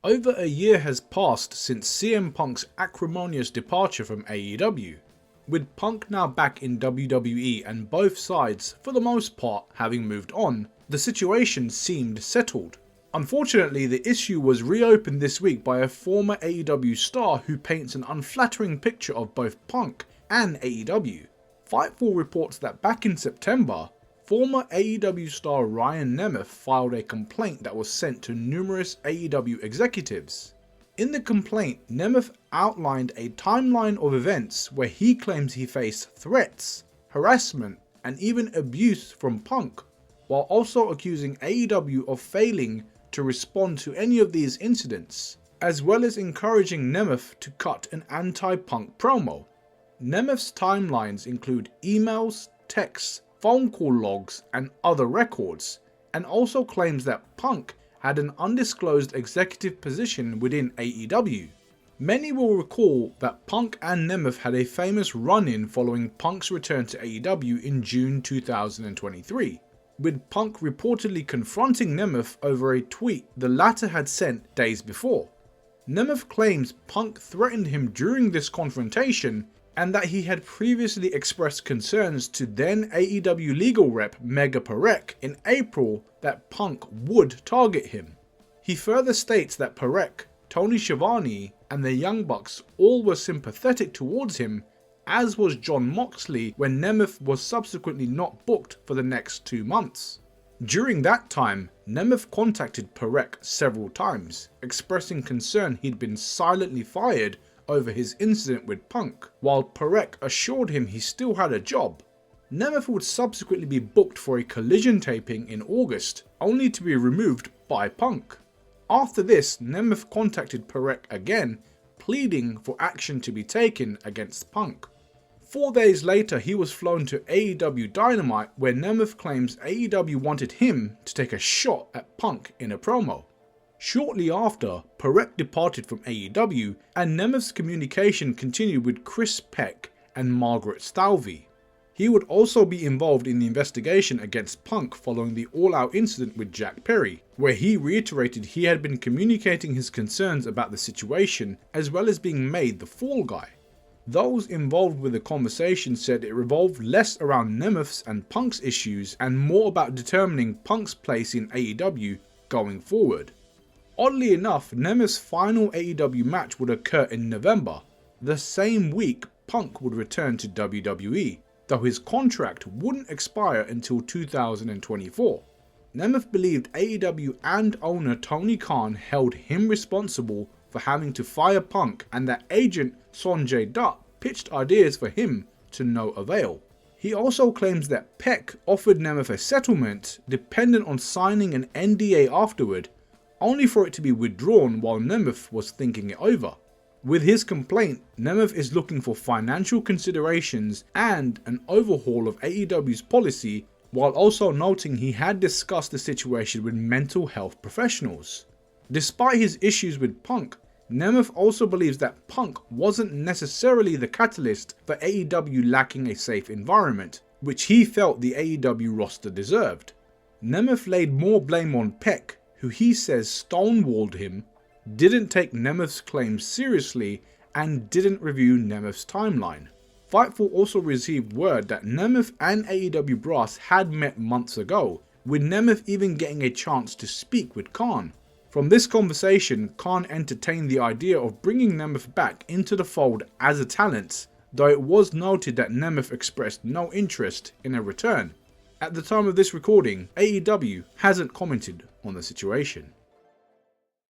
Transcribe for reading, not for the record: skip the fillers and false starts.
Over a year has passed since CM Punk's acrimonious departure from AEW, with Punk now back in WWE and both sides, for the most part, having moved on. The situation seemed settled. Unfortunately, the issue was reopened this week by a former AEW star who paints an unflattering picture of both Punk and AEW. Fightful reports that back in September, former AEW star Ryan Nemeth filed a complaint that was sent to numerous AEW executives. In the complaint, Nemeth outlined a timeline of events where he claims he faced threats, harassment, and even abuse from Punk, while also accusing AEW of failing to respond to any of these incidents, as well as encouraging Nemeth to cut an anti-Punk promo. Nemeth's timelines include emails, texts, phone call logs, and other records, and also claims that Punk had an undisclosed executive position within AEW. Many will recall that Punk and Nemeth had a famous run-in following Punk's return to AEW in June 2023, with Punk reportedly confronting Nemeth over a tweet the latter had sent days before. Nemeth claims Punk threatened him during this confrontation, and that he had previously expressed concerns to then AEW legal rep Mega Parek in April that Punk would target him. He further states that Parek, Tony Schiavone, and the Young Bucks all were sympathetic towards him, as was Jon Moxley when Nemeth was subsequently not booked for the next 2 months. During that time, Nemeth contacted Parek several times, expressing concern he'd been silently fired over his incident with Punk, while Parek assured him he still had a job. Nemeth would subsequently be booked for a Collision taping in August, only to be removed by Punk. After this, Nemeth contacted Parek again, pleading for action to be taken against Punk. 4 days later, he was flown to AEW Dynamite, where Nemeth claims AEW wanted him to take a shot at Punk in a promo. Shortly after, Parek departed from AEW, and Nemeth's communication continued with Chris Peck and Margaret Stalvey. He would also be involved in the investigation against Punk following the all-out incident with Jack Perry, where he reiterated he had been communicating his concerns about the situation as well as being made the fall guy. Those involved with the conversation said it revolved less around Nemeth's and Punk's issues and more about determining Punk's place in AEW going forward. Oddly enough, Nemeth's final AEW match would occur in November. The same week, Punk would return to WWE, though his contract wouldn't expire until 2024. Nemeth believed AEW and owner Tony Khan held him responsible for having to fire Punk, and that agent Sonjay Dutt pitched ideas for him to no avail. He also claims that Peck offered Nemeth a settlement dependent on signing an NDA afterward, only for it to be withdrawn while Nemeth was thinking it over. With his complaint, Nemeth is looking for financial considerations and an overhaul of AEW's policy, while also noting he had discussed the situation with mental health professionals. Despite his issues with Punk, Nemeth also believes that Punk wasn't necessarily the catalyst for AEW lacking a safe environment, which he felt the AEW roster deserved. Nemeth laid more blame on Peck, who he says stonewalled him, didn't take Nemeth's claims seriously, and didn't review Nemeth's timeline. Fightful also received word that Nemeth and AEW brass had met months ago, with Nemeth even getting a chance to speak with Khan. From this conversation, Khan entertained the idea of bringing Nemeth back into the fold as a talent, though it was noted that Nemeth expressed no interest in a return. At the time of this recording, AEW hasn't commented on the situation.